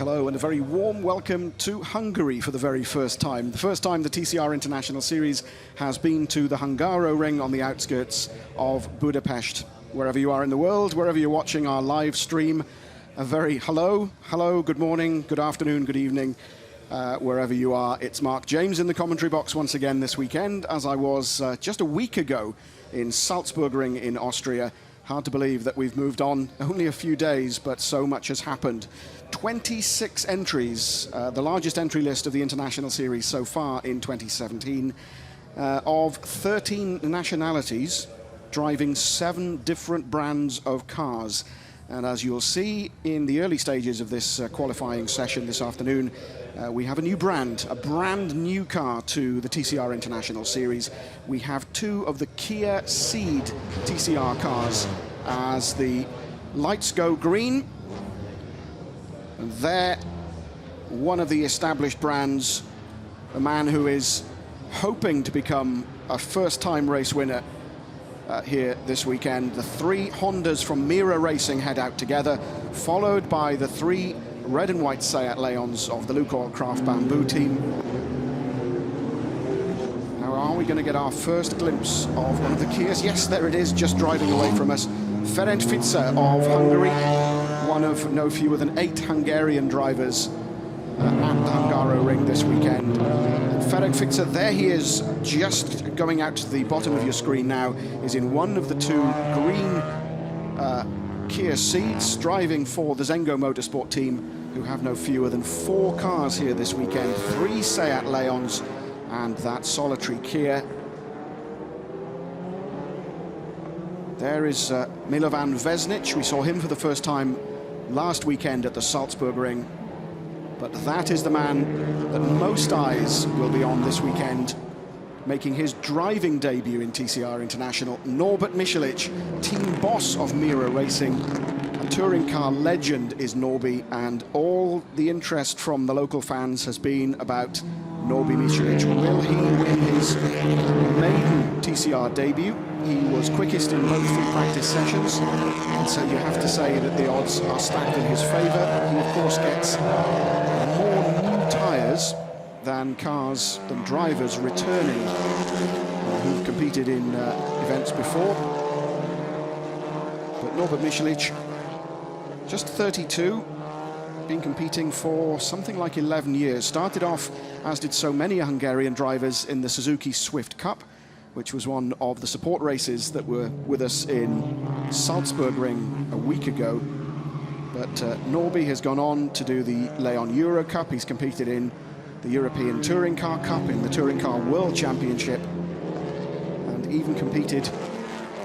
Hello and a very warm welcome to Hungary for the very first time. The first time the TCR International Series has been to the Hungaroring on the outskirts of Budapest. Wherever you are in the world, wherever you're watching our live stream, a very hello, good morning, good afternoon, good evening, wherever you are. It's Mark James in the commentary box once again this weekend, as I was just a week ago in Salzburgring in Austria. Hard to believe that we've moved on only a few days, but so much has happened. 26 entries, the largest entry list of the International Series so far in 2017, of 13 nationalities, driving 7 different brands of cars. And as you'll see in the early stages of this qualifying session this afternoon, we have a brand new car to the TCR International Series. We have 2 of the Kia Ceed TCR cars as the lights go green. And there, one of the established brands, a man who is hoping to become a first-time race winner here this weekend. The 3 Hondas from Mira Racing head out together, followed by the 3 red and white Seat Leons of the Lukoil Craft Bamboo team. Now, are we going to get our first glimpse of one of the Kias? Yes, there it is, just driving away from us. Ferenc Fizer of Hungary, one of no fewer than 8 Hungarian drivers at the Hungaroring this weekend. Ferenc Fizer, there he is, just going out to the bottom of your screen now, is in one of the 2 green Kia Ceeds, driving for the Zengo Motorsport team, who have no fewer than 4 cars here this weekend, 3 Seat Leons and that solitary Kia. There is Milovan Vesnic. We saw him for the first time last weekend at the Salzburgring. But that is the man that most eyes will be on this weekend, making his driving debut in TCR International. Norbert Michelic, team boss of Mira Racing. A touring car legend is Norby, and all the interest from the local fans has been about Norby Michelic. Will he win his maiden TCR debut? He was quickest in both free practice sessions, and so you have to say that the odds are stacked in his favour. He, of course, gets more new tyres than drivers returning who've competed in events before. But Norbert Michelic, just 32, been competing for something like 11 years. Started off, as did so many Hungarian drivers, in the Suzuki Swift Cup, which was one of the support races that were with us in Salzburgring a week ago. But Norby has gone on to do the Leon Euro Cup. He's competed in the European Touring Car Cup, in the Touring Car World Championship, and even competed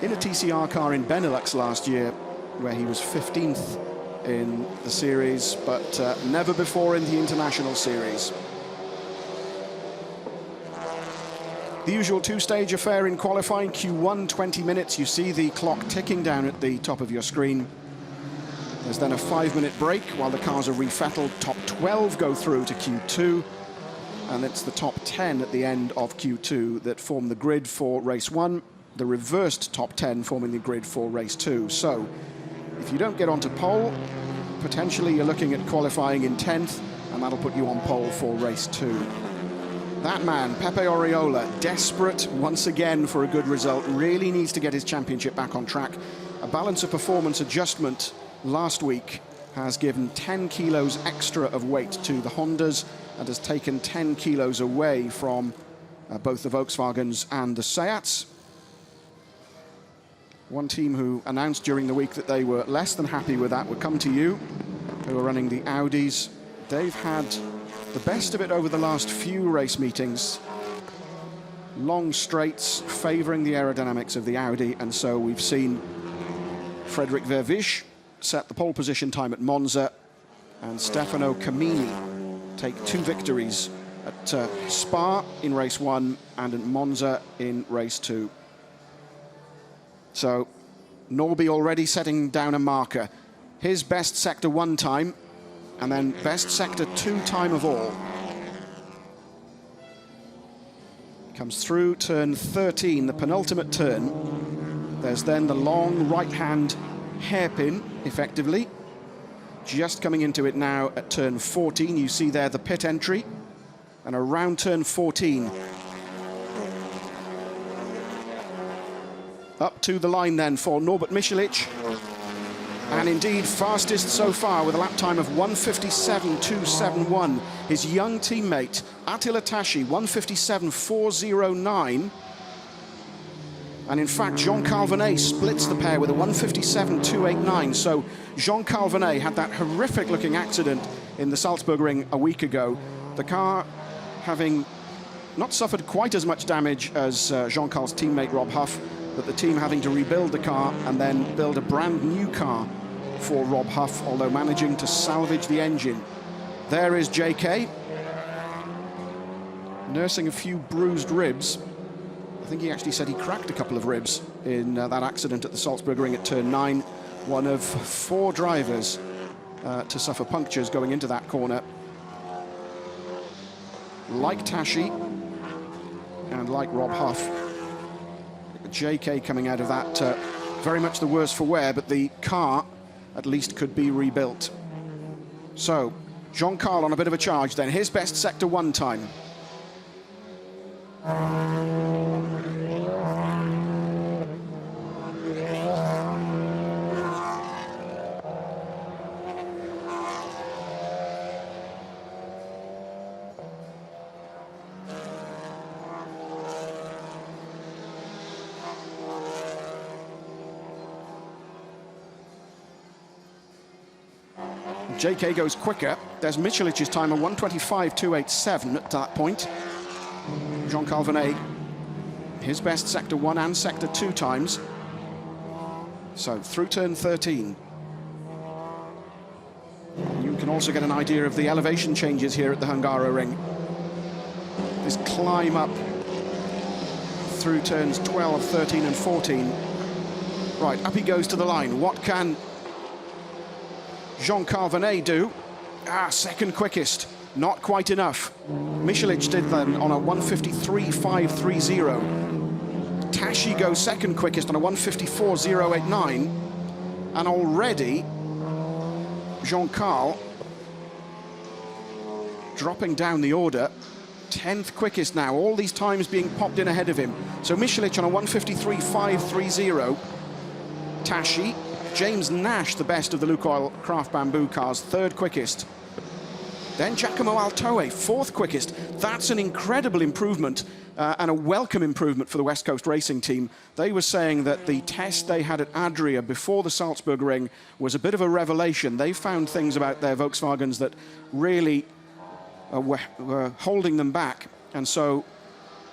in a TCR car in Benelux last year, where he was 15th in the series, but never before in the International Series. The usual 2-stage affair in qualifying. Q1, 20 minutes. You see the clock ticking down at the top of your screen. There's then a 5-minute break while the cars are refettled. Top 12 go through to Q2, and it's the top 10 at the end of Q2 that form the grid for race 1, the reversed top 10 forming the grid for race 2. So if you don't get onto pole, potentially you're looking at qualifying in 10th, and that'll put you on pole for race 2. That man, Pepe Oriola, desperate once again for a good result, really needs to get his championship back on track. A balance of performance adjustment last week has given 10 kilos extra of weight to the Hondas and has taken 10 kilos away from both the Volkswagens and the Seats. One team who announced during the week that they were less than happy with that would come to you, who are running the Audis. They've had the best of it over the last few race meetings. Long straights favouring the aerodynamics of the Audi, and so we've seen Frederik Vervisch set the pole position time at Monza, and Stefano Camini take 2 victories at Spa in race 1 and at Monza in race 2. So Norby already setting down a marker. His best Sector 1 time, and then best Sector 2 time of all. Comes through turn 13, the penultimate turn. There's then the long right-hand hairpin, effectively, just coming into it now at turn 14. You see there the pit entry, and around turn 14. Up to the line then for Norbert Michelich, and indeed fastest so far with a lap time of 1:57.271. His young teammate Attila Tashi, 1:57.409. And in fact, Jean-Carl Vernet splits the pair with a 1:57.289. So Jean-Carl Vernet had that horrific-looking accident in the Salzburgring a week ago. The car having not suffered quite as much damage as Jean-Carl's teammate Rob Huff, but the team having to rebuild the car and then build a brand new car for Rob Huff, although managing to salvage the engine. There is JK, nursing a few bruised ribs. I think he actually said he cracked a couple of ribs in that accident at the Salzburgring at turn 9. One of 4 drivers to suffer punctures going into that corner. Like Tashi and like Rob Huff, JK coming out of that very much the worse for wear, but the car at least could be rebuilt. So Jean-Carl on a bit of a charge then. His best Sector 1 time. JK goes quicker. There's Michelich's time of 1:25.287 at that point. Jean-Carl Vernet, his best Sector 1 and Sector 2 times. So through turn 13. You can also get an idea of the elevation changes here at the Hungaroring. This climb up through turns 12, 13 and 14. Right, up he goes to the line. What can Jean-Carl Vernet do? Second quickest, not quite enough. Michelich did then on a 1:53.530. Tashi goes second quickest on a 1:54.089, and already Jean-Carl dropping down the order. 10th quickest now, all these times being popped in ahead of him. So Michelich on a 1:53.530. Tashi, James Nash, the best of the Lukoil Craft Bamboo cars, 3rd quickest. Then Giacomo Altoe, 4th quickest. That's an incredible improvement and a welcome improvement for the West Coast Racing Team. They were saying that the test they had at Adria before the Salzburgring was a bit of a revelation. They found things about their Volkswagens that really were holding them back. And so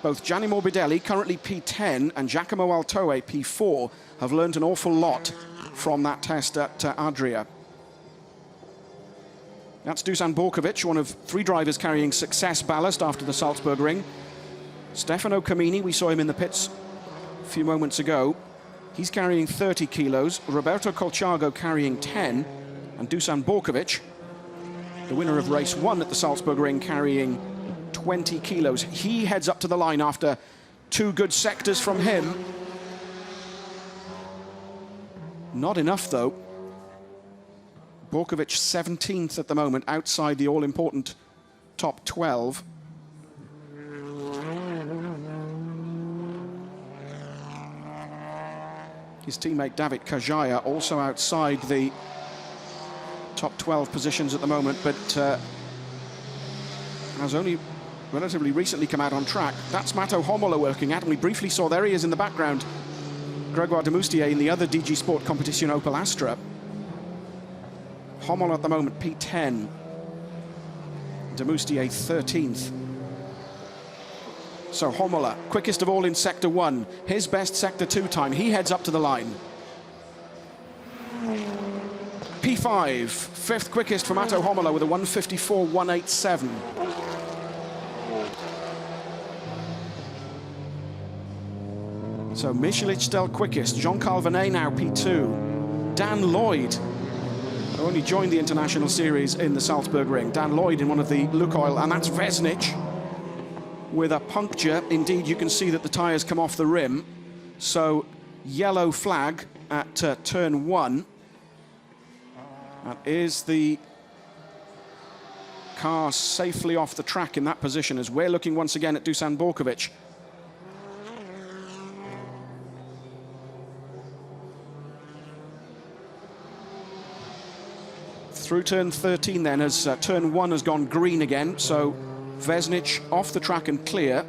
both Gianni Morbidelli, currently P10, and Giacomo Altoe, P4, have learned an awful lot from that test at Adria. That's Dusan Borkovic, one of 3 drivers carrying success ballast after the Salzburgring. Stefano Camini, we saw him in the pits a few moments ago. He's carrying 30 kilos. Roberto Colciago carrying 10. And Dusan Borkovic, the winner of race 1 at the Salzburgring, carrying 20 kilos. He heads up to the line after 2 good sectors from him. Not enough, though. Borkovic 17th at the moment, outside the all-important top 12. His teammate David Kajaya also outside the top 12 positions at the moment, but has only relatively recently come out on track. That's Mato Homola working at, and we briefly saw, there he is in the background, Grégoire de Moustier in the other DG Sport Competition Opel Astra. Homola at the moment, P10. De Moustier 13th. So Homola, quickest of all in Sector 1. His best Sector 2 time. He heads up to the line. P5, 5th quickest for Mato Homola with a 1:54.187. So Michelich still quickest. Jean-Carl Vernet now P2. Dan Lloyd, who only joined the International Series in the Salzburgring. Dan Lloyd in one of the Lukoil, and that's Vesnich with a puncture. Indeed, you can see that the tyres come off the rim. So yellow flag at turn 1. And is the car safely off the track in that position as we're looking once again at Dusan Borkovic. Through turn 13 then, as turn 1 has gone green again, so Vesnic off the track and clear.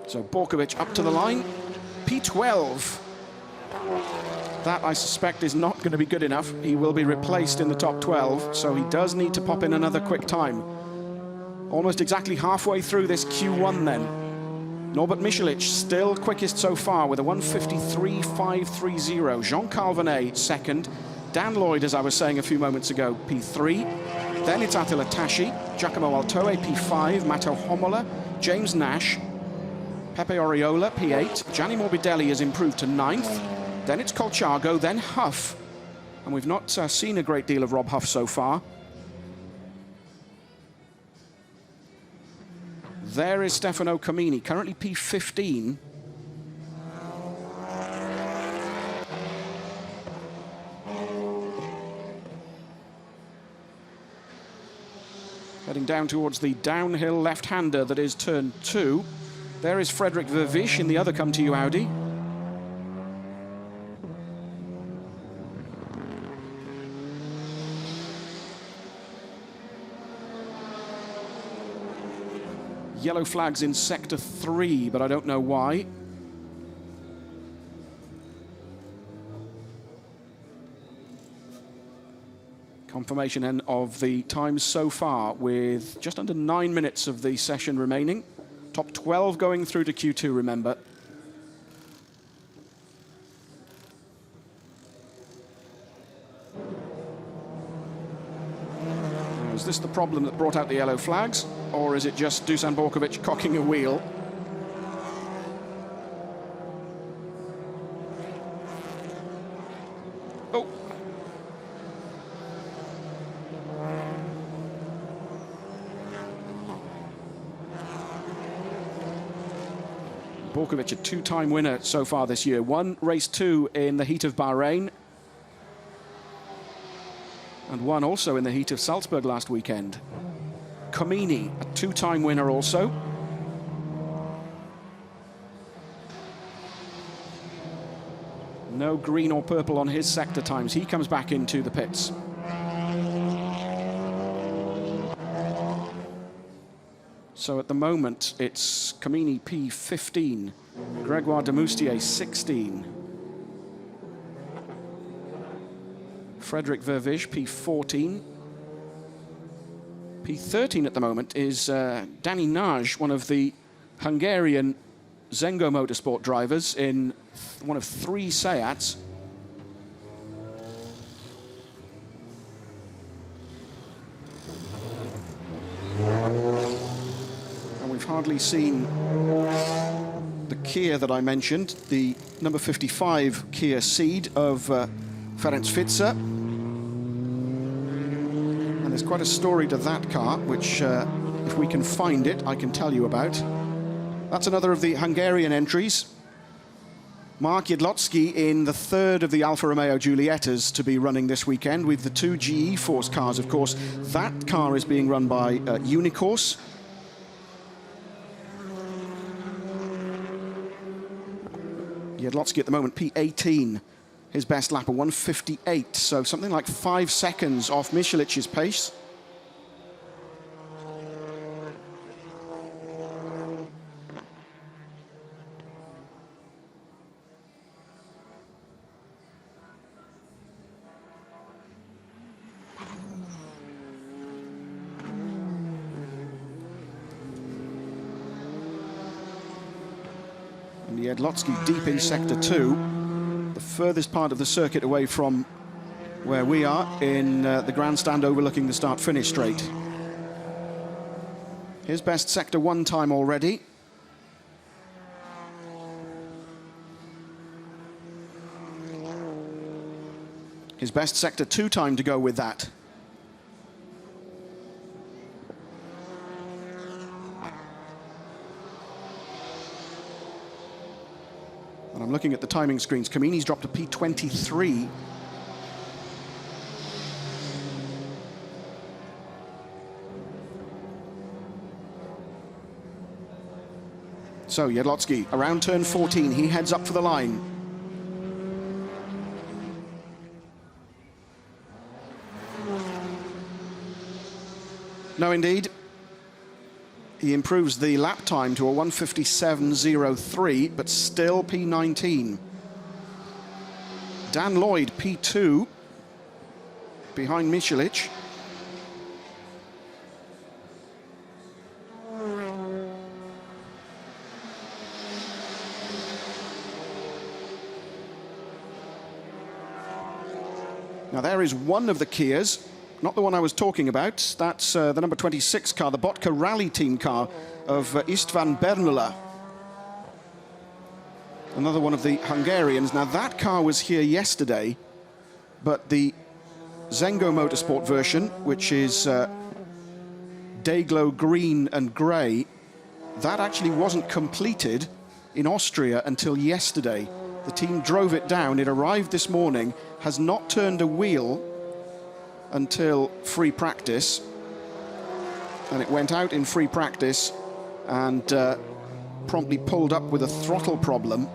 So Borkovic up to the line, P12. That, I suspect, is not going to be good enough. He will be replaced in the top 12, so he does need to pop in another quick time. Almost exactly halfway through this Q1 then. Norbert Michelic still quickest so far with a 1:53.530. Jean-Carl Venet second. Dan Lloyd, as I was saying a few moments ago, P3. Then it's Attila Tashi, Giacomo Altoe, P5, Matteo Homola, James Nash, Pepe Oriola, P8. Gianni Morbidelli has improved to 9th. Then it's Colchago, then Huff. And we've not seen a great deal of Rob Huff so far. There is Stefano Comini, currently P15. Heading down towards the downhill left-hander that is turn 2. There is Frederick Vervisch in the other come-to-you Audi. Yellow flags in sector 3, but I don't know why. Confirmation then of the times so far with just under 9 minutes of the session remaining. Top 12 going through to Q2, remember. Is this the problem that brought out the yellow flags, or is it just Dusan Borkovic cocking a wheel? Oh. Borkovic, a two-time winner so far this year. Won race 2 in the heat of Bahrain, and won also in the heat of Salzburg last weekend. Comini, a two-time winner also. No green or purple on his sector times. He comes back into the pits. So at the moment, it's Comini P15, Gregoire Demoustier 16. Frederick Vervisch, P14. P13 at the moment is Danny Naj, one of the Hungarian Zengo Motorsport drivers in one of 3 Seats. And we've hardly seen the Kia that I mentioned, the number 55 Kia Ceed of Ferenc Fizer. And there's quite a story to that car, which, if we can find it, I can tell you about. That's another of the Hungarian entries. Mark Jedlotski in the 3rd of the Alfa Romeo Giuliettas to be running this weekend with the 2 GE Force cars, of course. That car is being run by Unicourse. Jedlotski at the moment, P18. His best lap, a 1:58, so something like 5 seconds off Michelic's pace. And Jedlotski deep in sector 2. The furthest part of the circuit away from where we are in the grandstand overlooking the start-finish straight. His best sector 1 time already. His best sector 2 time to go with that. looking at the timing screens. Kamini's dropped to P23. So Jedlotsky, around turn 14, he heads up for the line. No, indeed. He improves the lap time to a 1:57.03, but still P19. Dan Lloyd, P2, behind Michelich. Now there is one of the Kias, not the one I was talking about. That's the number 26 car, the Botka Rally Team car of Istvan Bernula. Another one of the Hungarians. Now that car was here yesterday, but the Zengo Motorsport version, which is Dayglow green and grey, that actually wasn't completed in Austria until yesterday. The team drove it down. It arrived this morning, has not turned a wheel until free practice, and it went out in free practice and promptly pulled up with a throttle problem.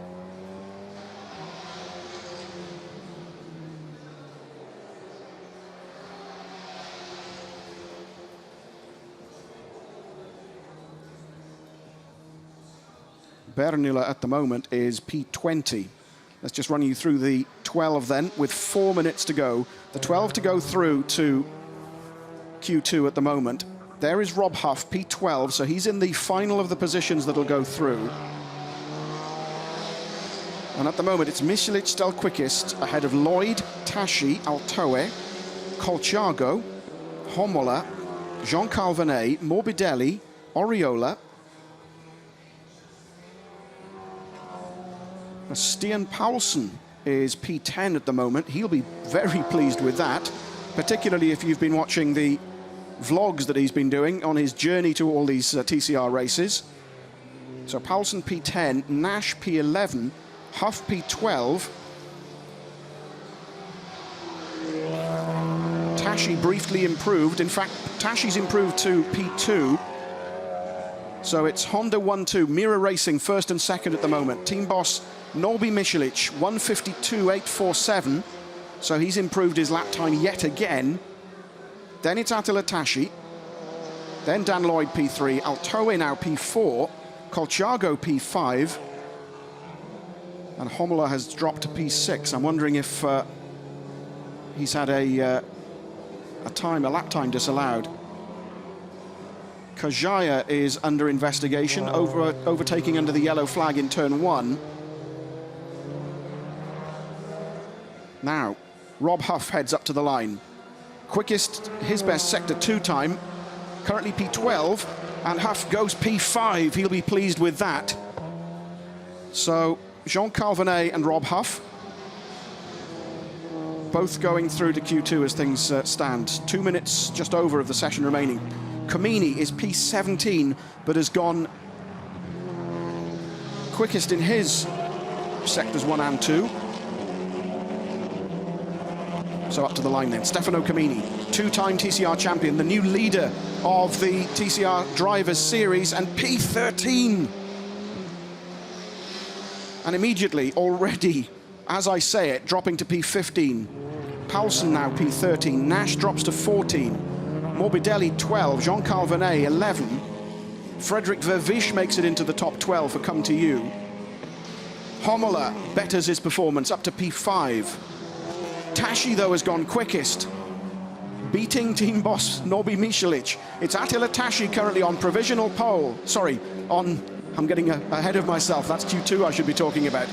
Bernula at the moment is P20. Let's just run you through the 12 then, with 4 minutes to go. The 12 to go through to Q2 at the moment. There is Rob Huff, P12, so he's in the final of the positions that'll go through. And at the moment, it's Michelich still quickest, ahead of Lloyd, Tashi, Altoe, Colciago, Homola, Jean Calvinet, Morbidelli, Oriola, Stian Paulsen is P10 at the moment. He'll be very pleased with that, particularly if you've been watching the vlogs that he's been doing on his journey to all these TCR races. So Paulsen P10, Nash P11, Huff P12. Tashi briefly improved. In fact, Tashi's improved to P2. So it's Honda 1-2, Mira Racing first and second at the moment. Team boss Norbi Michelich, 1:52.847. So he's improved his lap time yet again. Then it's Attila Tashi. Then Dan Lloyd P3, Altoe now P4, Colciago P5. And Homola has dropped to P6. I'm wondering if he's had a lap time disallowed. Kajaya is under investigation, overtaking under the yellow flag in turn 1. Now, Rob Huff heads up to the line. Quickest, his best sector 2 time, currently P12, and Huff goes P5. He'll be pleased with that. So, Jean Calvinet and Rob Huff, both going through to Q2 as things stand. 2 minutes just over of the session remaining. Kamini is P17, but has gone quickest in his sectors 1 and 2. So up to the line then, Stefano Kamini, 2-time TCR champion, the new leader of the TCR Drivers Series, and P13. And immediately, already, as I say it, dropping to P15. Paulsen now P13, Nash drops to 14. Morbidelli 12, Jean Calvinet 11. Frederick Vervisch makes it into the top 12 for Come To You. Homola betters his performance up to P5. Tashi, though, has gone quickest, beating team boss Norbi Michelich. It's Attila Tashi currently on provisional pole. Sorry, I'm getting ahead of myself. That's Q2 I should be talking about.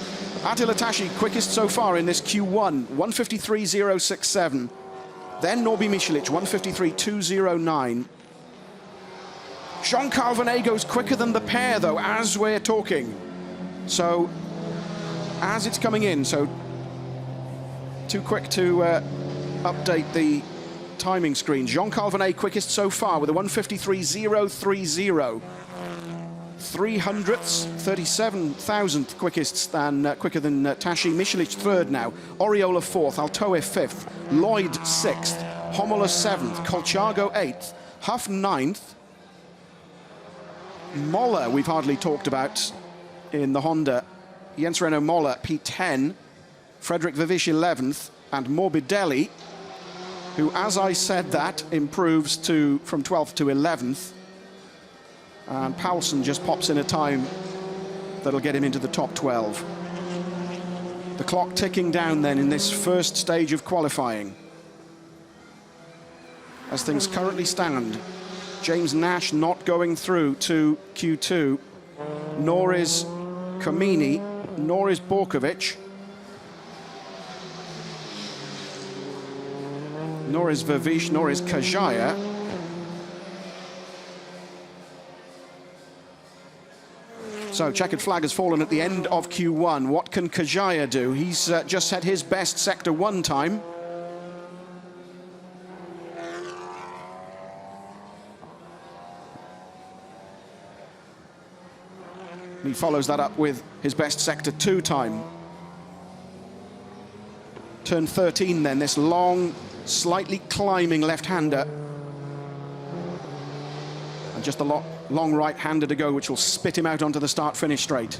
Attila Tashi quickest so far in this Q1, 1:53.067. Then Norbi Michelich, 1:53.209. Jean Calvinet goes quicker than the pair, though, as we're talking. So, as it's coming in, so too quick to update the timing screen. Jean Calvinet quickest so far with a 1:53.030. 300ths, 37,000th quicker than Tashi. Michelin third now. Oriola fourth. Altoe fifth. Lloyd sixth. Homola seventh. Colchago eighth. Huff ninth. Moller we've hardly talked about in the Honda. Jens Renault Moller P10. Frederick Vivish 11th. And Morbidelli, who, as I said that, improves from 12th to 11th. And Paulsen just pops in a time that'll get him into the top 12. The clock ticking down then in this first stage of qualifying. As things currently stand, James Nash not going through to Q2, nor is Komini, nor is Borkovic, nor is Vervish, nor is Kajaya. So checkered flag has fallen at the end of Q1. What can Kajaya do? He's just set his best Sector 1 time. He follows that up with his best Sector 2 time. Turn 13 then, this long, slightly climbing left-hander. And just a long right-hander to go, which will spit him out onto the start-finish straight.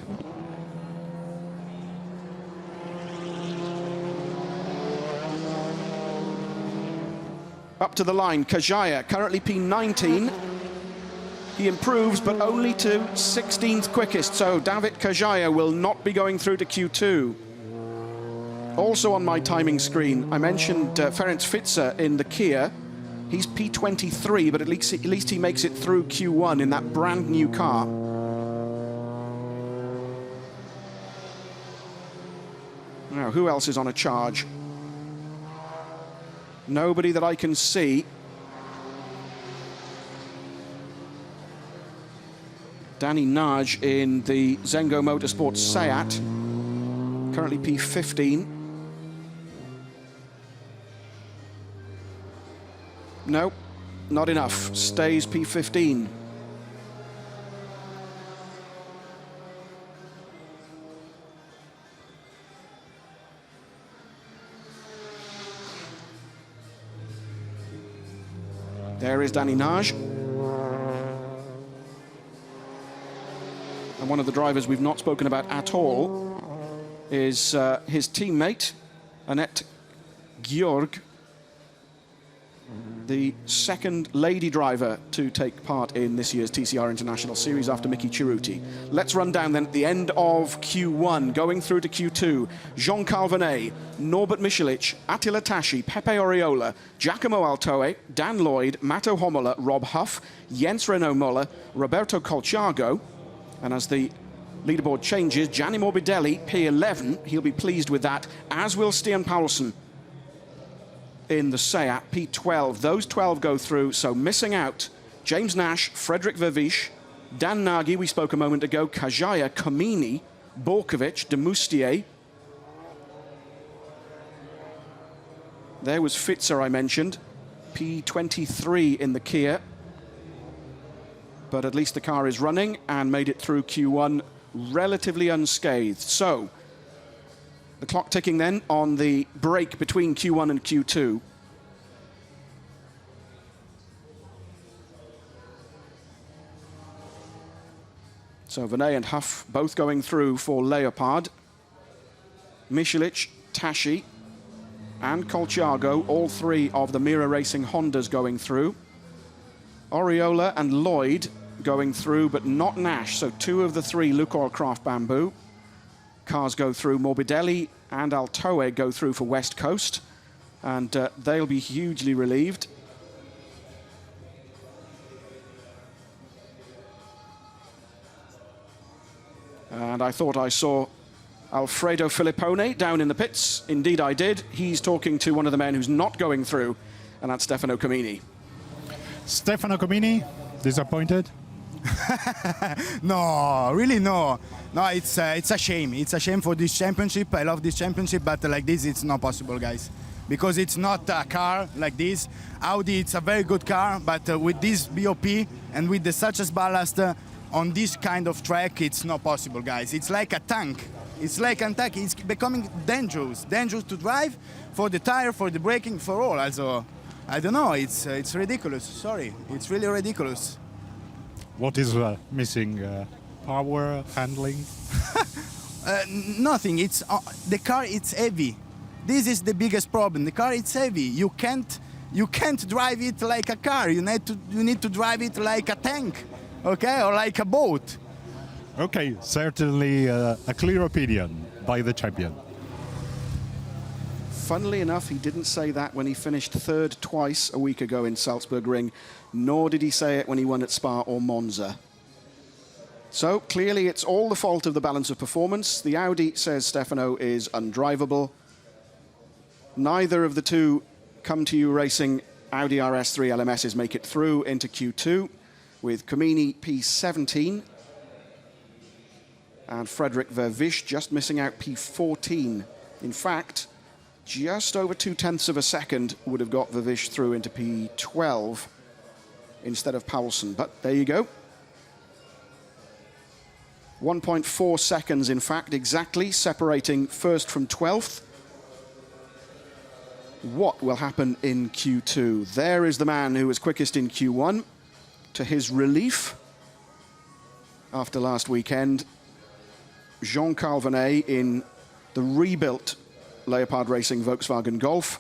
Up to the line, Kajaya, currently P19. He improves, but only to 16th quickest, so David Kajaya will not be going through to Q2. Also on my timing screen, I mentioned Ferenc Fitzer in the Kia. He's P23, but at least he makes it through Q1 in that brand new car. Now, who else is on a charge? Nobody that I can see. Danny Naj in the Zengo Motorsports Seat, currently P15. No, not enough. Stays P15. There is Danny Naj. And one of the drivers we've not spoken about at all is his teammate, Annette Georg, the second lady driver to take part in this year's TCR International Series after Miki Chiruti. Let's run down then at the end of Q1, going through to Q2. Jean Calvenet, Norbert Michelic, Attila Tashi, Pepe Oriola, Giacomo Altoe, Dan Lloyd, Mato Homola, Rob Huff, Jens Renault Moller, Roberto Colchago, and as the leaderboard changes, Gianni Morbidelli, P11, he'll be pleased with that, as will Stian Paulsen in the Seat, P12. Those 12 go through, so missing out, James Nash, Frederick Vervish, Dan Nagy, we spoke a moment ago, Kajaya, Komini, Borkovic, de Moustier. There was Fitzer, I mentioned, P23 in the Kia. But at least the car is running and made it through Q1 relatively unscathed. So, the clock ticking then on the break between Q1 and Q2. So Venet and Huff both going through for Leopard. Michelic, Tashi, and Colchago, all three of the Mira Racing Hondas going through. Oriola and Lloyd going through, but not Nash. So two of the three Lukoil Craft Bamboo cars go through. Morbidelli and Altoe go through for West Coast, and they'll be hugely relieved. And I thought I saw Alfredo Filippone down in the pits. Indeed I did. He's talking to one of the men who's not going through, and that's Stefano Comini. Stefano Comini, disappointed? No, really no. No, it's a shame. It's a shame for this championship. I love this championship, but like this, it's not possible, guys. Because it's not a car like this. Audi, it's a very good car, but with this BOP and with the such as ballast, on this kind of track, it's not possible, guys. It's like a tank. It's like a tank. It's becoming dangerous to drive, for the tire, for the braking, for all. Also, I don't know. It's ridiculous. Sorry, it's really ridiculous. What is missing? Power, handling? Nothing. It's the car. It's heavy. This is the biggest problem. The car. It's heavy. You can't drive it like a car. You need to drive it like a tank, okay, or like a boat. Okay, certainly a clear opinion by the champion. Funnily enough, he didn't say that when he finished third twice a week ago in Salzburg-Ring, nor did he say it when he won at Spa or Monza. So clearly it's all the fault of the balance of performance. The Audi, says Stefano, is undrivable. Neither of the two come to you racing Audi RS3 LMSs make it through into Q2, with Comini P17 and Frederick Vervisch just missing out P14. In fact, just over 0.2 of a second would have got Vervisch through into P12 instead of Paulsen. But there you go. 1.4 seconds, in fact, exactly, separating first from 12th. What will happen in Q2? There is the man who was quickest in Q1. To his relief, after last weekend, Jean Calvenet in the rebuilt Leopard Racing Volkswagen Golf,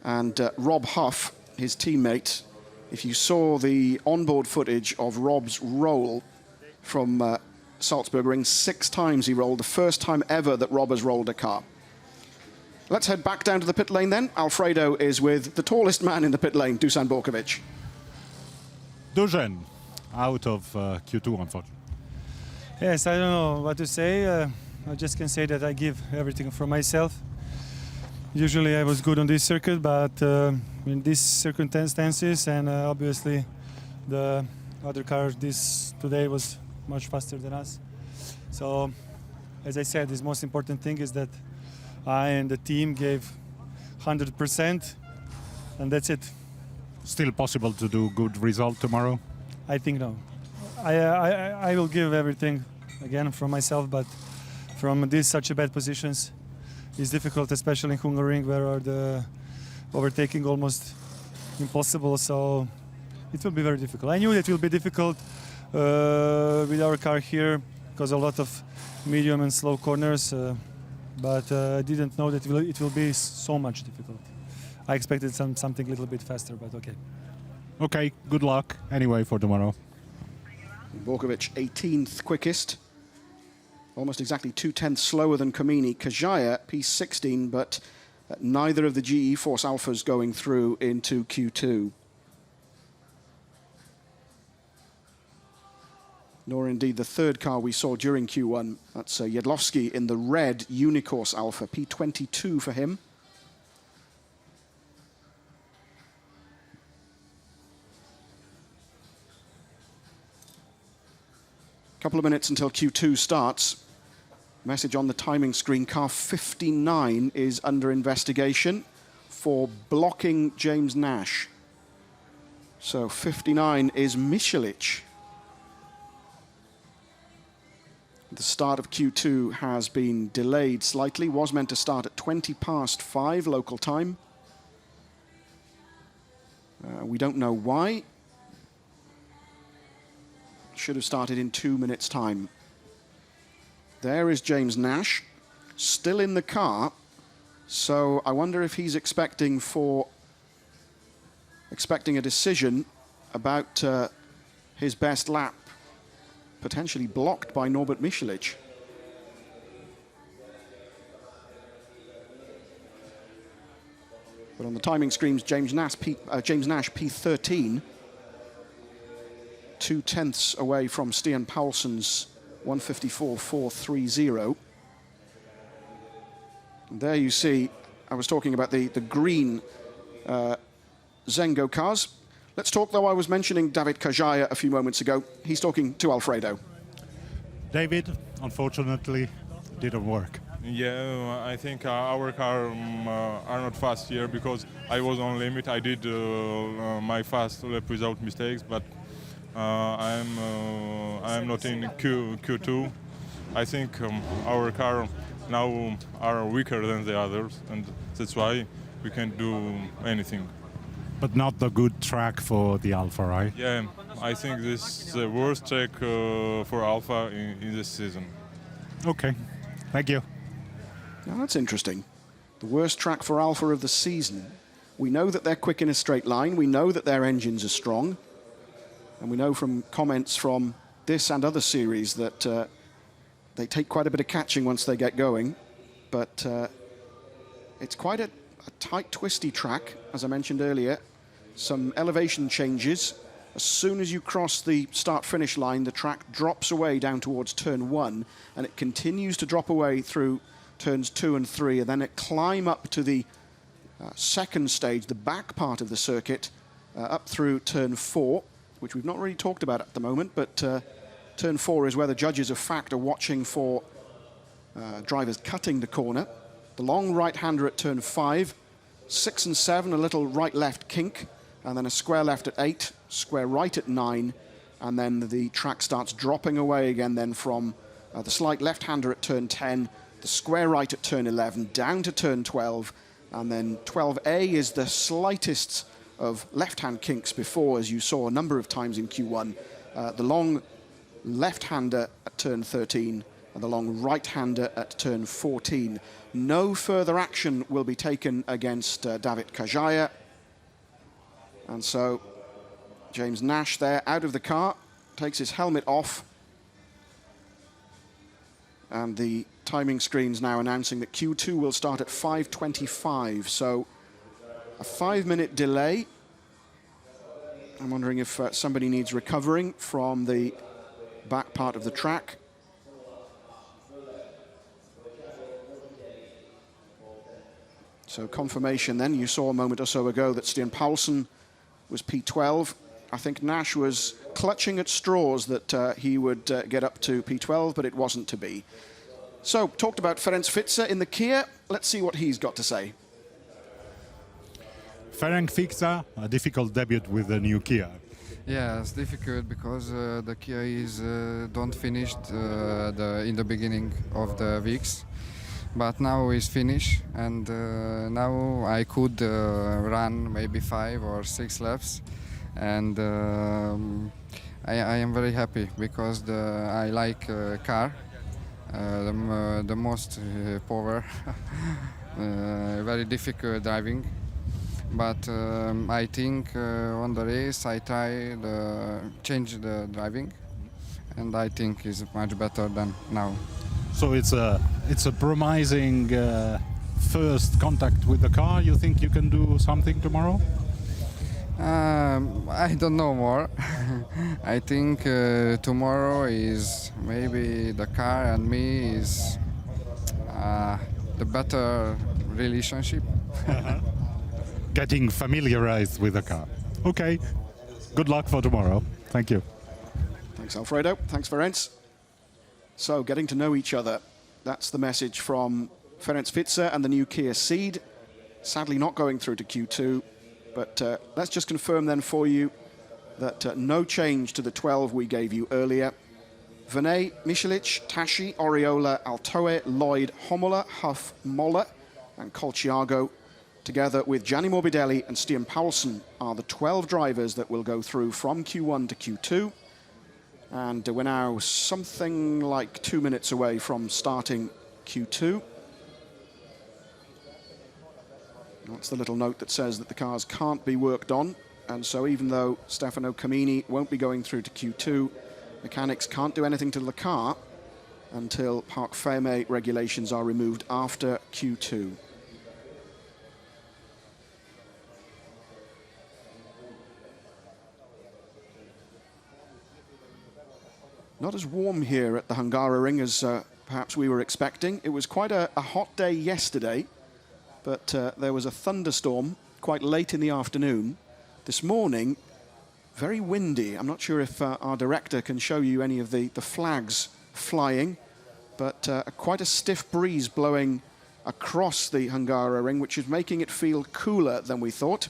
and Rob Huff, his teammate. If you saw the onboard footage of Rob's roll from Salzburg-Ring, 6 times he rolled, the first time ever that Rob has rolled a car. Let's head back down to the pit lane then. Alfredo is with the tallest man in the pit lane, Dusan Borkovic. Dusan, out of Q2, unfortunately. Yes, I don't know what to say. I just can say that I give everything from myself. Usually I was good on this circuit, but in these circumstances, and obviously the other car today was much faster than us. So, as I said, the most important thing is that I and the team gave 100%, and that's it. Still possible to do good result tomorrow? I think no. I will give everything again from myself, but from such a bad positions, it's difficult, especially in Hungaroring, where the overtaking almost impossible. So it will be very difficult. I knew it will be difficult with our car here because a lot of medium and slow corners, but I didn't know that it will be so much difficult. I expected something a little bit faster, but okay. Okay, good luck anyway for tomorrow. Borkovic, 18th quickest. Almost exactly 0.2 slower than Comini. Kajaya, P16, but neither of the GE Force Alphas going through into Q2. Nor indeed the third car we saw during Q1. That's Jedlowski in the red Unicourse Alpha, P22 for him. Couple of minutes until Q2 starts. Message on the timing screen, car 59 is under investigation for blocking James Nash. So 59 is Michelic. The start of Q2 has been delayed slightly, was meant to start at 5:20 local time. We don't know why. Should have started in 2 minutes' time. There is James Nash, still in the car. So I wonder if he's expecting a decision about his best lap, potentially blocked by Norbert Michelic. But on the timing screens, James Nash P13. 0.2 away from Stian Paulsen's 1:54.430. And there you see, I was talking about the green Zengo cars. Let's talk, though, I was mentioning David Kajaya a few moments ago. He's talking to Alfredo. David, unfortunately, didn't work. Yeah, I think our car are not fast here because I was on limit. I did my fast lap without mistakes, but I'm not in Q2. I think our car now are weaker than the others, and that's why we can't do anything. But not the good track for the Alpha, right? Yeah, I think this is the worst track for Alpha in this season. Okay, thank you. Now that's interesting. The worst track for Alpha of the season. We know that they're quick in a straight line. We know that their engines are strong. And we know from comments from this and other series that they take quite a bit of catching once they get going. But it's quite a tight, twisty track, as I mentioned earlier. Some elevation changes. As soon as you cross the start-finish line, the track drops away down towards turn 1, and it continues to drop away through turns 2 and 3, and then it climb up to the second stage, the back part of the circuit, up through turn 4, which we've not really talked about at the moment, but turn 4 is where the judges of fact are watching for drivers cutting the corner. The long right-hander at turn 5, 6 and 7, a little right-left kink, and then a square left at 8, square right at 9, and then the track starts dropping away again then from the slight left-hander at turn 10, the square right at turn 11, down to turn 12, and then 12A is the slightest of left-hand kinks before, as you saw a number of times in Q1. The long left-hander at turn 13, and the long right-hander at turn 14. No further action will be taken against David Kajaya. And so James Nash there out of the car, takes his helmet off. And the timing screen's now announcing that Q2 will start at 5:25. So a 5-minute delay. I'm wondering if somebody needs recovering from the back part of the track. So confirmation then, you saw a moment or so ago that Stian Paulsen was P12. I think Nash was clutching at straws that he would get up to P12, but it wasn't to be. So, talked about Ferenc Fizer in the Kia. Let's see what he's got to say. Ferenc Fizer, a difficult debut with the new Kia. Yeah, it's difficult because the Kia is don't finished in the beginning of the weeks, but now it's finished, and now I could run maybe 5 or 6 laps, and I am very happy because I like car, the most power, very difficult driving. But I think on the race I try to change the driving, and I think it's much better than now. So it's a promising first contact with the car. You think you can do something tomorrow? I don't know more. I think tomorrow is maybe the car and me is the better relationship. Getting familiarized with the car. Okay, good luck for tomorrow. Thank you. Thanks, Alfredo. Thanks, Ferenc. So, getting to know each other. That's the message from Ferenc Fizer and the new Kia Ceed. Sadly not going through to Q2, but let's just confirm then for you that no change to the 12 we gave you earlier. Vinay, Michelic, Tashi, Oriola, Altoe, Lloyd, Homola, Huff, Moller, and Colciago, together with Gianni Morbidelli and Stian Paulsen, are the 12 drivers that will go through from Q1 to Q2. And we're now something like 2 minutes away from starting Q2. That's the little note that says that the cars can't be worked on. And so even though Stefano Camini won't be going through to Q2, mechanics can't do anything to the car until Parc Fermé regulations are removed after Q2. Not as warm here at the Hungaroring as perhaps we were expecting. It was quite a hot day yesterday, but there was a thunderstorm quite late in the afternoon. This morning, very windy. I'm not sure if our director can show you any of the flags flying, but quite a stiff breeze blowing across the Hungaroring, which is making it feel cooler than we thought.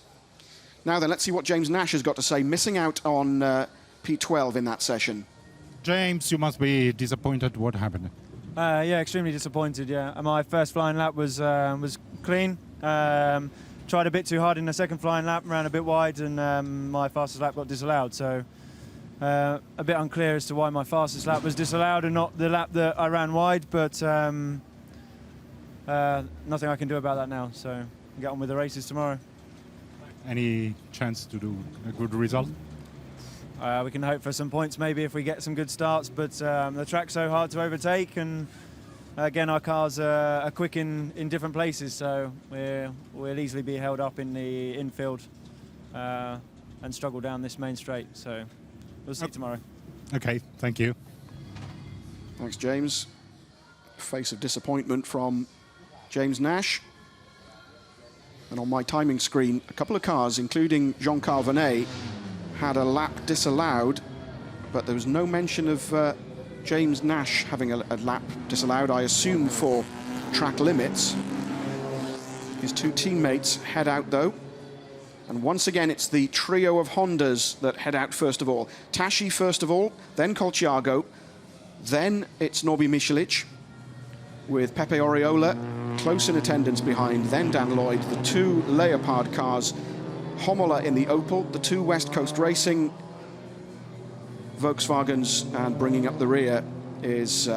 Now then, let's see what James Nash has got to say, missing out on P12 in that session. James, you must be disappointed. What happened? Yeah, extremely disappointed. Yeah, my first flying lap was clean. Tried a bit too hard in the second flying lap, ran a bit wide, and my fastest lap got disallowed. So a bit unclear as to why my fastest lap was disallowed and not the lap that I ran wide. But nothing I can do about that now. So get on with the races tomorrow. Any chance to do a good result? We can hope for some points maybe if we get some good starts, but the track's so hard to overtake, and again our cars are quick in different places, so we'll easily be held up in the infield and struggle down this main straight. So we'll see tomorrow. Okay, thank you. Thanks, James. Face of disappointment from James Nash. And on my timing screen, a couple of cars, including Jean-Carl Vernet, had a lap disallowed, but there was no mention of James Nash having a lap disallowed, I assume for track limits. His two teammates head out though, and once again it's the trio of Hondas that head out first of all. Tashi first of all, then Colciago, then it's Norbi Micelic, with Pepe Oriola close in attendance behind, then Dan Lloyd, the two Leopard cars, Homola in the Opel, the two West Coast Racing Volkswagens, and bringing up the rear is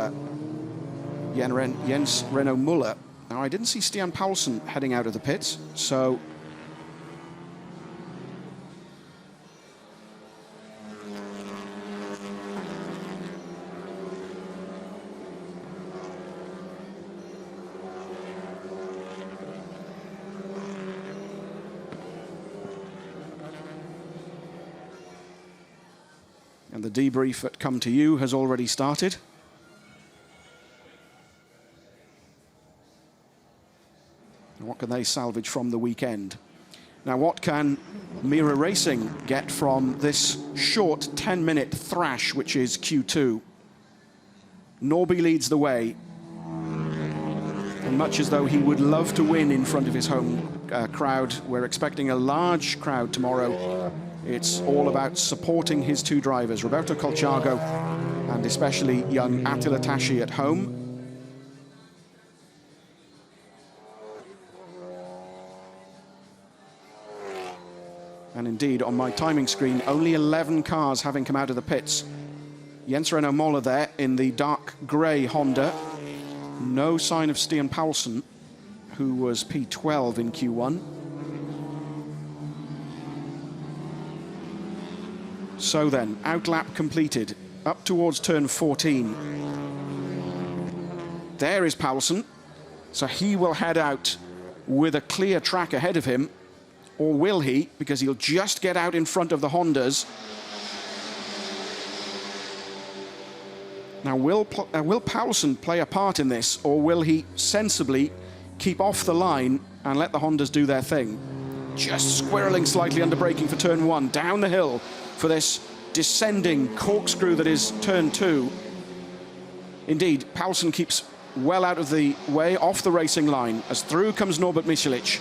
Jens Renault Muller. Now, I didn't see Stian Paulsen heading out of the pits, so and the debrief at Come to You has already started. And what can they salvage from the weekend? Now, what can Mira Racing get from this short 10-minute thrash, which is Q2? Norby leads the way, and much as though he would love to win in front of his home crowd, we're expecting a large crowd tomorrow. It's all about supporting his two drivers, Roberto Colciago and especially young Attila Tashi at home. And indeed, on my timing screen, only 11 cars having come out of the pits. Jens Renault Moller there in the dark grey Honda. No sign of Stian Paulsen, who was P12 in Q1. So then, outlap completed, up towards turn 14. There is Paulsen, so he will head out with a clear track ahead of him, or will he, because he'll just get out in front of the Hondas. Now, will Paulsen play a part in this, or will he sensibly keep off the line and let the Hondas do their thing? Just squirreling slightly under braking for turn 1, down the hill for this descending corkscrew that is turn 2. Indeed, Paulsen keeps well out of the way, off the racing line, as through comes Norbert Micelic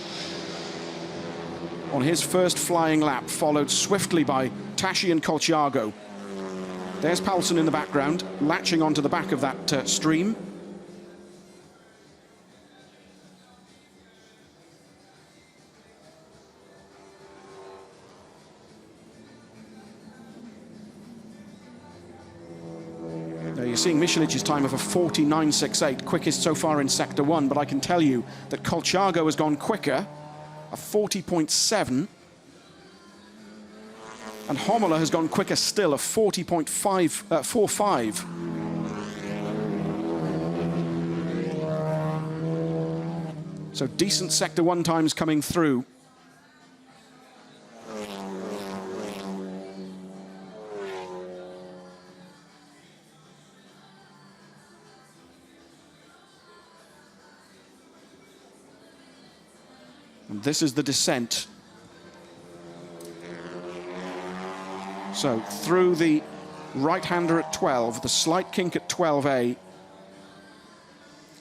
on his first flying lap, followed swiftly by Tashi and Colciago. There's Paulsen in the background, latching onto the back of that stream. You're seeing Michelic's time of a 49.68, quickest so far in Sector 1, but I can tell you that Colciago has gone quicker, a 40.7, and Homola has gone quicker still, a 40.45. So decent Sector 1 times coming through. And this is the descent. So through the right-hander at 12, the slight kink at 12A,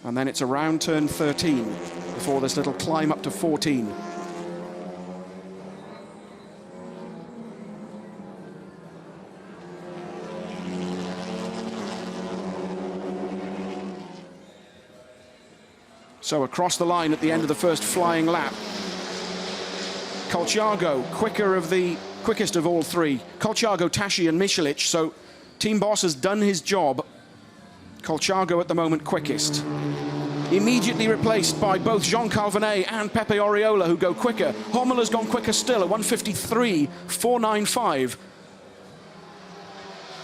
and then it's around turn 13 before this little climb up to 14. So across the line at the end of the first flying lap. Colciago, quickest of all three. Colciago, Tashi and Michelic. So Team Boss has done his job. Colciago at the moment quickest. Immediately replaced by both Jean Calvinet and Pepe Oriola, who go quicker. Homola's gone quicker still at 1:53.495.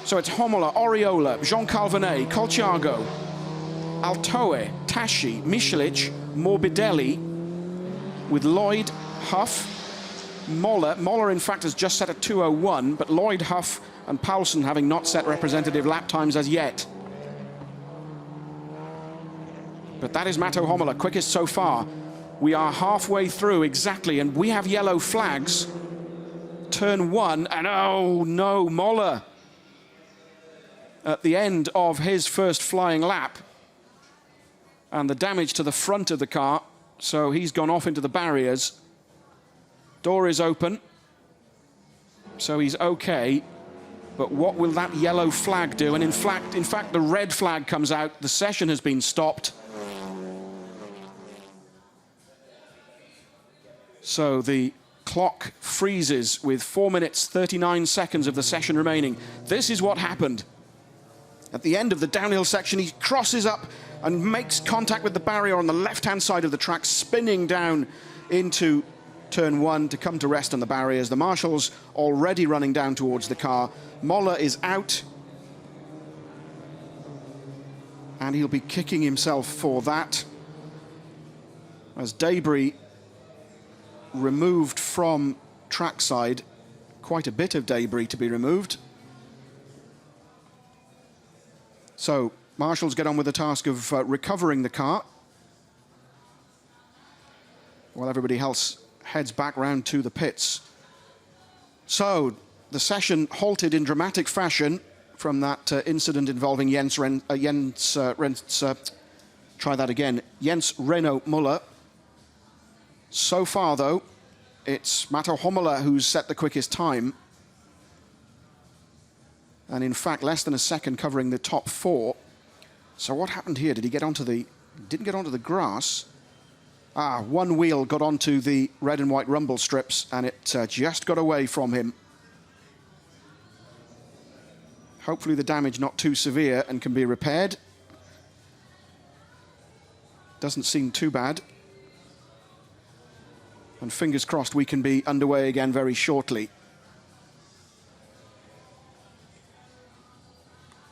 So it's Homola, Oriola, Jean Calvinet, Colciago, Altoe, Tashi, Michelic, Morbidelli, with Lloyd, Huff, Moller. Moller, in fact, has just set a 2:01, but Lloyd, Huff and Paulsen having not set representative lap times as yet. But that is Matto Homola, quickest so far. We are halfway through exactly, and we have yellow flags. Turn 1, and oh no, Moller at the end of his first flying lap. And the damage to the front of the car, so he's gone off into the barriers. Door is open, so he's okay. But what will that yellow flag do? And in fact, the red flag comes out. The session has been stopped. So the clock freezes with 4 minutes, 39 seconds of the session remaining. This is what happened. At the end of the downhill section, he crosses up and makes contact with the barrier on the left-hand side of the track, spinning down into turn 1 to come to rest on the barriers. The marshals already running down towards the car. Moller is out. And he'll be kicking himself for that. As debris removed from trackside, quite a bit of debris to be removed. So marshals get on with the task of recovering the car, while everybody else heads back round to the pits. So the session halted in dramatic fashion from that incident involving Jens Reno Muller. So far, though, it's Matto Homola who's set the quickest time. And in fact, less than a second covering the top 4. So what happened here? Did he get onto the... Didn't get onto the grass. One wheel got onto the red and white rumble strips, and it just got away from him. Hopefully the damage not too severe and can be repaired. Doesn't seem too bad. And fingers crossed we can be underway again very shortly.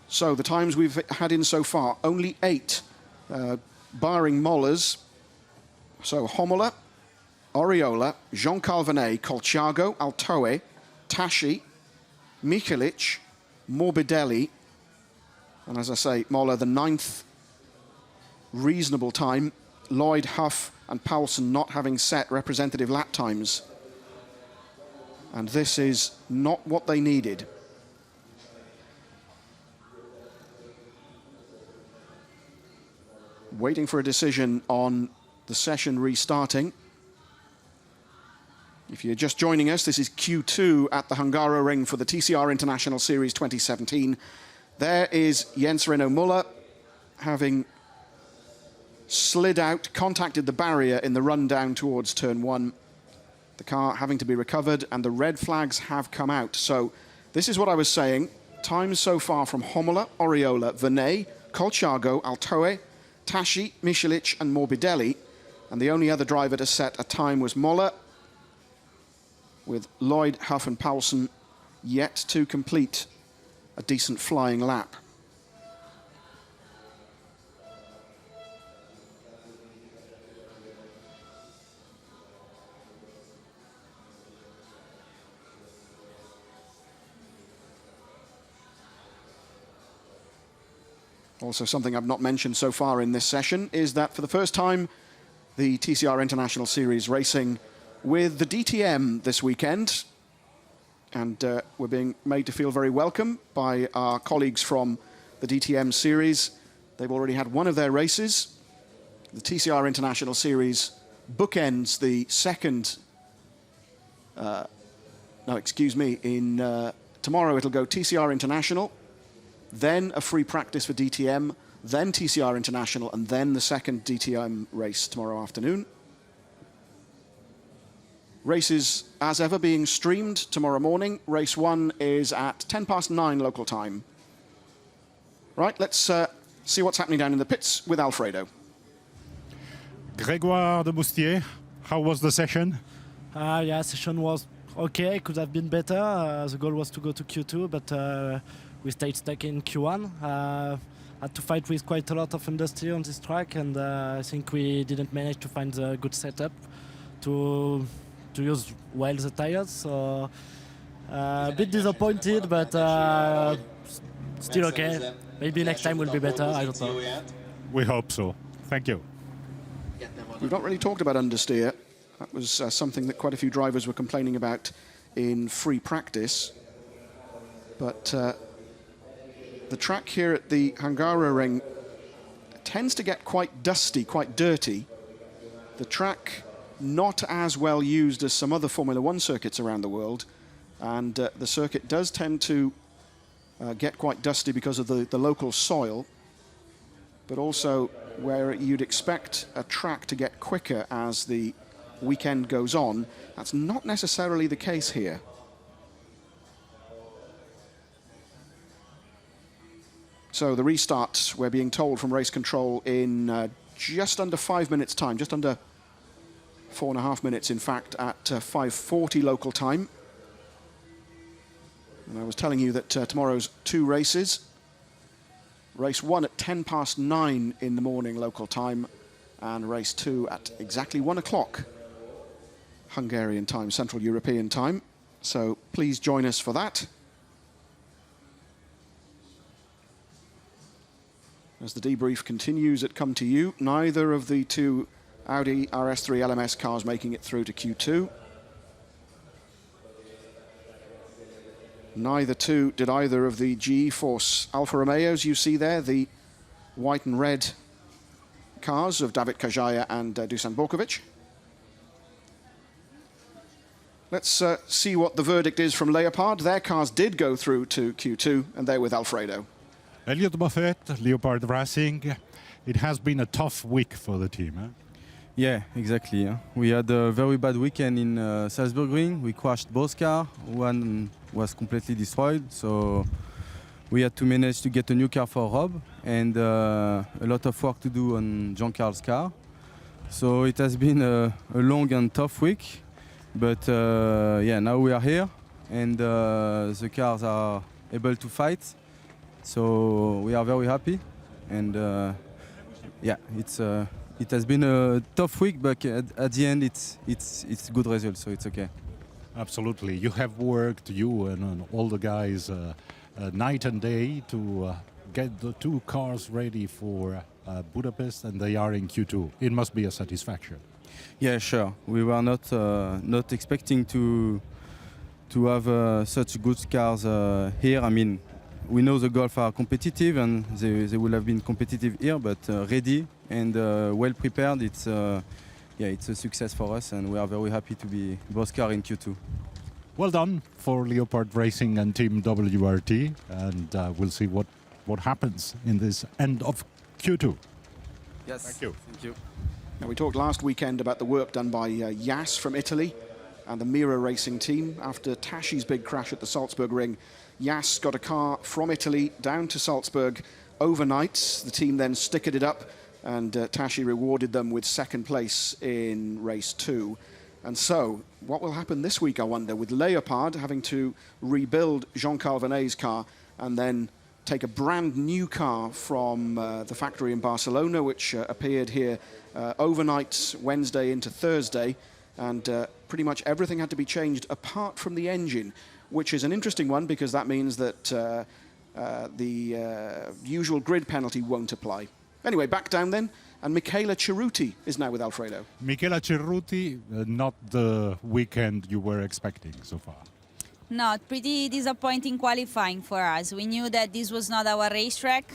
So the times we've had in so far, only 8, barring Moller's. So Homola, Oriola, Jean Calvinet, Colciago, Altoe, Tashi, Michelic, Morbidelli, and as I say, Moller, the 9th reasonable time. Lloyd, Huff and Paulsen not having set representative lap times. And this is not what they needed. Waiting for a decision on the session restarting. If you're just joining us, this is Q2 at the Hungaroring for the TCR International Series 2017. There is Jens Reno Muller having slid out, contacted the barrier in the run down towards turn 1. The car having to be recovered, and the red flags have come out. So this is what I was saying. Times so far from Homola, Oriola, Venet, Colciago, Altoe, Tashi, Michelic and Morbidelli. And the only other driver to set a time was Moller, with Lloyd, Huff and Paulsen yet to complete a decent flying lap. Also, something I've not mentioned so far in this session is that for the first time, the TCR International Series racing with the DTM this weekend. And we're being made to feel very welcome by our colleagues from the DTM Series. They've already had one of their races. The TCR International Series bookends the second... tomorrow it'll go TCR International, then a free practice for DTM, then TCR International, and then the second DTM race tomorrow afternoon. Races, as ever, being streamed tomorrow morning. Race 1 is at 9:10 local time. Right, let's see what's happening down in the pits with Alfredo. Grégoire de Moustier, how was the session? Yeah, session was okay. Could have been better. The goal was to go to Q2, but we stayed stuck in Q1. Had to fight with quite a lot of understeer on this track, and I think we didn't manage to find a good setup to use well the tires. So a bit disappointed, but still okay. Maybe next time will be better. I don't know. We hope so. Thank you. We've not really talked about understeer. That was something that quite a few drivers were complaining about in free practice. But the track here at the Hungaroring tends to get quite dusty, quite dirty. The track not as well used as some other Formula One circuits around the world. And the circuit does tend to get quite dusty because of the local soil, but also where you'd expect a track to get quicker as the weekend goes on. That's not necessarily the case here. So the restart, we're being told from race control, in just under 5 minutes time, just under 4.5 minutes in fact, at 5:40 local time. And I was telling you that tomorrow's 2 races. Race 1 at 9:10 in the morning local time, and race 2 at exactly 1 o'clock Hungarian time, Central European time. So please join us for that. As the debrief continues at Come To You, neither of the 2 Audi RS3 LMS cars making it through to Q2. Neither did either of the GE Force Alfa Romeos you see there, the white and red cars of David Kajaya and Dusan Borkovic. Let's see what the verdict is from Leopard. Their cars did go through to Q2, and they're with Alfredo. Elliot Buffett, Leopard Racing. It has been a tough week for the team, huh? Yeah, exactly. Yeah. We had a very bad weekend in Salzburgring. We crashed both cars. One was completely destroyed, so we had to manage to get a new car for Rob, and a lot of work to do on Jean-Carl's car. So it has been a long and tough week, but yeah, now we are here, and the cars are able to fight. So we are very happy, and yeah, it has been a tough week, but at the end, it's good results, so it's okay. Absolutely. You have worked, you and all the guys, night and day to get the 2 cars ready for Budapest, and they are in Q2. It must be a satisfaction. Yeah, sure. We were not expecting to have such good cars here. I mean, we know the Golf are competitive, and they will have been competitive here, but ready and well prepared. It's a success for us, and we are very happy to be both car in Q2. Well done for Leopard Racing and Team WRT, and we'll see what happens in this end of Q2. Yes. Thank you. Thank you. Now, we talked last weekend about the work done by Jas from Italy and the Mira Racing team. After Tashi's big crash at the Salzburg Ring, Jas got a car from Italy down to Salzburg overnight. The team then stickered it up, and Tashi rewarded them with second place in race 2. And so, what will happen this week, I wonder, with Leopard having to rebuild Jean-Carl Venet's car and then take a brand new car from the factory in Barcelona, which appeared here overnight Wednesday into Thursday, and pretty much everything had to be changed apart from the engine, which is an interesting one because that means that the usual grid penalty won't apply. Anyway, back down then, and Michela Cerruti is now with Alfredo. Michela Cerruti, not the weekend you were expecting so far. No, pretty disappointing qualifying for us. We knew that this was not our racetrack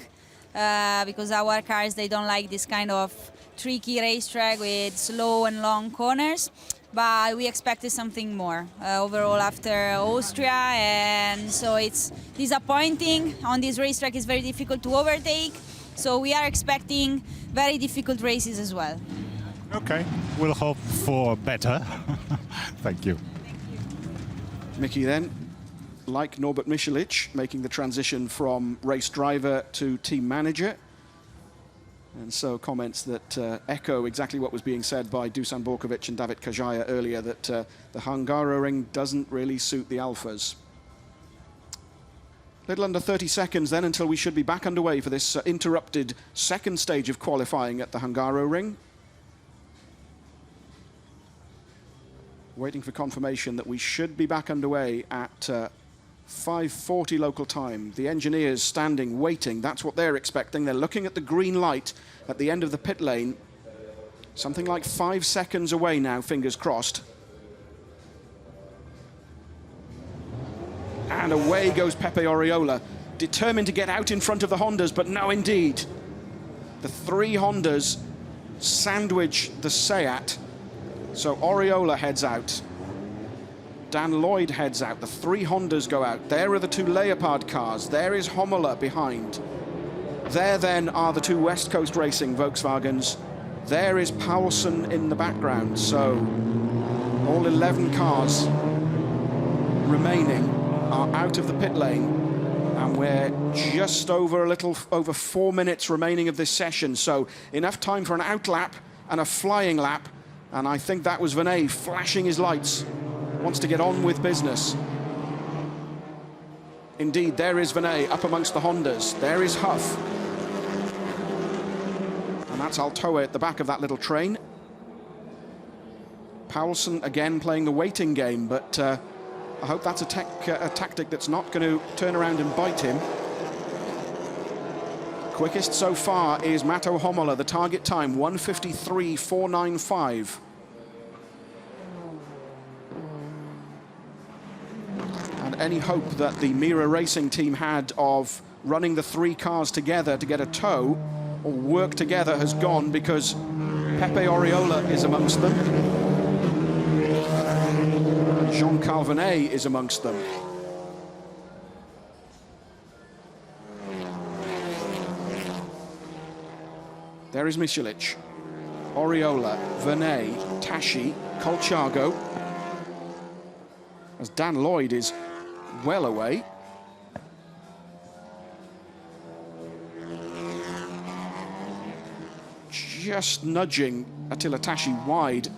because our cars, they don't like this kind of tricky racetrack with slow and long corners. But we expected something more overall after Austria, and so it's disappointing. On this racetrack, it's very difficult to overtake. So we are expecting very difficult races as well. Okay, we'll hope for better. Thank you. Mickey then, like Norbert Michalich, making the transition from race driver to team manager. And so comments that echo exactly what was being said by Dusan Borkovic and David Kajaya earlier, that the Hungaroring doesn't really suit the Alphas. Little under 30 seconds then until we should be back underway for this interrupted second stage of qualifying at the Hungaroring. Waiting for confirmation that we should be back underway at 5:40 local time. The engineers standing, waiting. That's what they're expecting. They're looking at the green light at the end of the pit lane. Something like 5 seconds away now, fingers crossed. And away goes Pepe Oriola, determined to get out in front of the Hondas, but no, indeed. The three Hondas sandwich the Seat. So Oriola heads out. Dan Lloyd heads out. The three Hondas go out. There are the two Leopard cars. There is Homola behind. There then are the two West Coast Racing Volkswagens. There is Paulsen in the background. So all 11 cars remaining are out of the pit lane. And we're just over a little over 4 minutes remaining of this session. So enough time for an out lap and a flying lap. And I think that was Venet flashing his lights. Wants to get on with business. Indeed, there is Venet up amongst the Hondas. There is Huff. And that's Altoa at the back of that little train. Paulsen again playing the waiting game, but I hope that's a tactic that's not going to turn around and bite him. Quickest so far is Mato Homola, the target time, 1:53.495. And any hope that the Mira Racing team had of running the three cars together to get a tow or work together has gone, because Pepe Oriola is amongst them. And Jean Calvinet is amongst them. There is Michalich, Oriola, Venet, Tashi, Colchago. As Dan Lloyd is well away. Just nudging Attila Tashi wide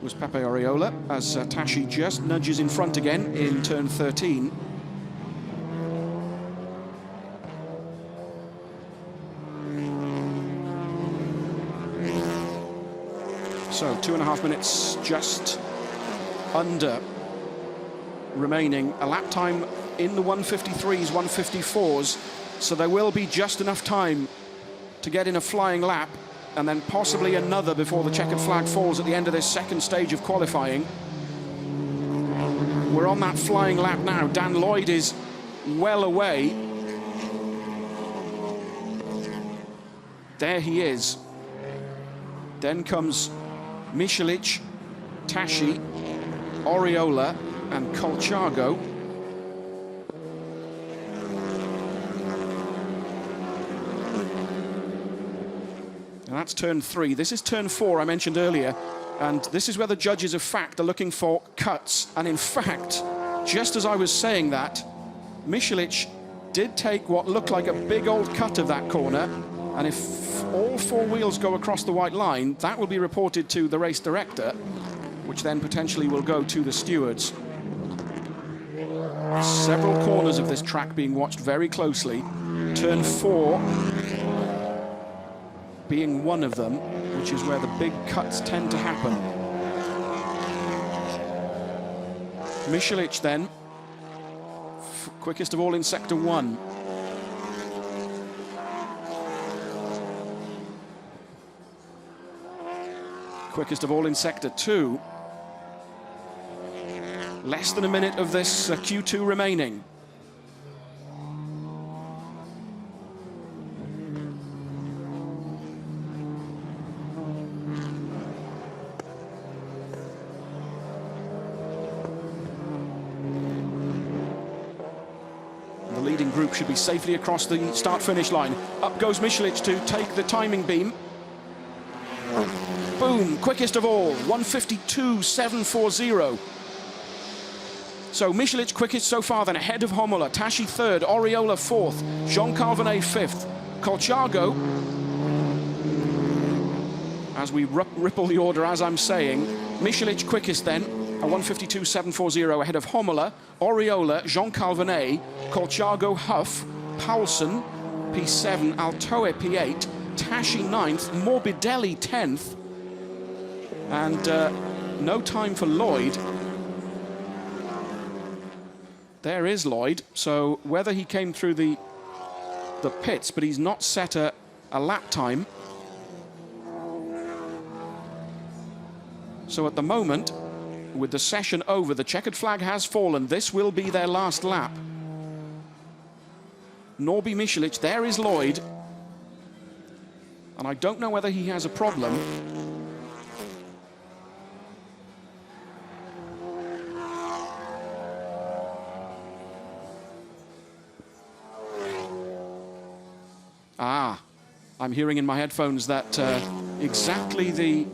was Pepe Oriola, as Tashi just nudges in front again in turn 13. So 2.5 minutes just under remaining. A lap time in the 153s, 154s. So there will be just enough time to get in a flying lap, and then possibly another before the checkered flag falls at the end of this second stage of qualifying. We're on that flying lap now. Dan Lloyd is well away. There he is. Then comes Michalich, Tashi, Oriola, and Colchago. And that's turn 3. This is turn 4 I mentioned earlier, and this is where the judges of fact are looking for cuts. And in fact, just as I was saying that, Michalich did take what looked like a big old cut of that corner, and if all four wheels go across the white line, that will be reported to the race director, which then potentially will go to the stewards. Several corners of this track being watched very closely. Turn 4 being one of them, which is where the big cuts tend to happen. Michalich then, quickest of all in sector 1. Quickest of all in sector 2. Less than a minute of this Q2 remaining. leading group should be safely across the start-finish line. Up goes Michelin to take the timing beam. Boom, quickest of all, 1:52.740. So Michelin quickest so far, then ahead of Homola, Tashi third, Oriola fourth, Jean Calvinet fifth, Colciago, as we ripple the order as I'm saying, Michelin quickest then, a 1:52.740 ahead of Homola, Oriola, Jean Calvinet, Colciago, Huff, Paulsen, P7, Altoe P8, Tashi 9th, Morbidelli 10th, and no time for Lloyd. There is Lloyd, so whether he came through the pits, but he's not set a lap time. So at the moment, with the session over, the checkered flag has fallen. This will be their last lap. Norby Michelin, there is Lloyd. And I don't know whether he has a problem. Ah, I'm hearing in my headphones that exactly the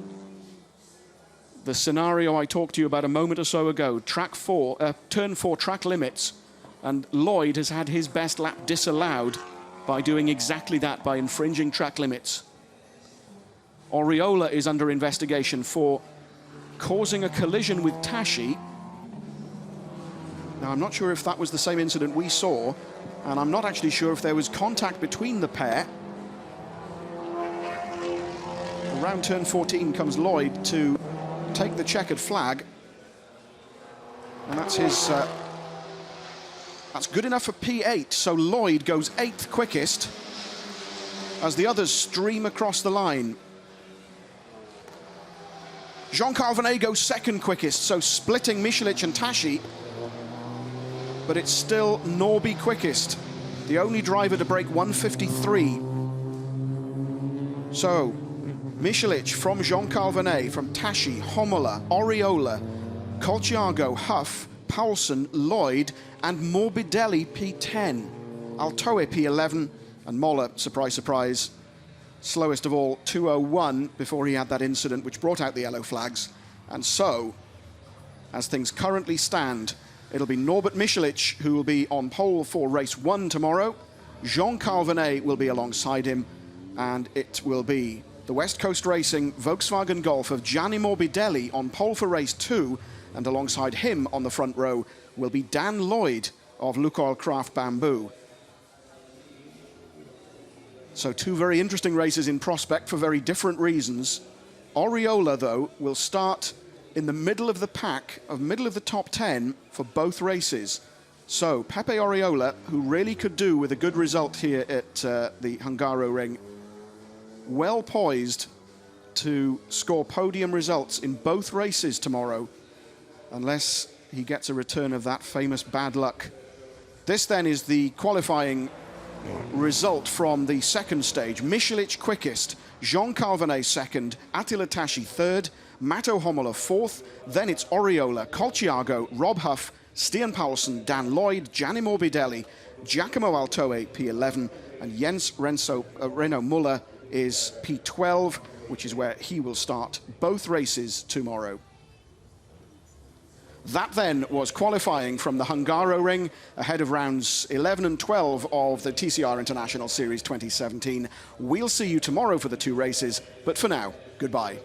scenario I talked to you about a moment or so ago. Track 4, turn 4 track limits, and Lloyd has had his best lap disallowed by doing exactly that, by infringing track limits. Oriola is under investigation for causing a collision with Tashi. Now, I'm not sure if that was the same incident we saw, and I'm not actually sure if there was contact between the pair. Around turn 14 comes Lloyd to take the checkered flag, and that's his that's good enough for P8, so Lloyd goes 8th quickest as the others stream across the line. Jean Calvinet goes 2nd quickest, so splitting Michelin and Tashi, but it's still Norby quickest, the only driver to break 1:53. So Michelin from Jean Calvinet, from Tashi, Homola, Oriola, Colciago, Huff, Paulsen, Lloyd, and Morbidelli P10. Altoe P11, and Moller, surprise, surprise, slowest of all, 2:01 before he had that incident which brought out the yellow flags. And so, as things currently stand, it'll be Norbert Michelin who will be on pole for race 1 tomorrow. Jean Calvinet will be alongside him, and it will be the West Coast Racing Volkswagen Golf of Gianni Morbidelli on pole for race 2, and alongside him on the front row will be Dan Lloyd of Lukoil Craft Bamboo. So 2 very interesting races in prospect for very different reasons. Oriola, though, will start in the middle of the pack, middle of the top 10 for both races. So Pepe Oriola, who really could do with a good result here at the Hungaroring, well poised to score podium results in both races tomorrow, unless he gets a return of that famous bad luck. This then is the qualifying result from the second stage. Michelin quickest, Jean Calvinet second, Attila Tashi third, Matto Homola fourth, then it's Oriola, Colciago, Rob Huff, Stian Paulsen, Dan Lloyd, Gianni Morbidelli, Giacomo Altoe P11, and Jens Reno Muller is P12, which is where he will start both races tomorrow. That then was qualifying from the Hungaroring ahead of rounds 11 and 12 of the TCR International Series 2017. We'll see you tomorrow for the 2 races, but for now, goodbye.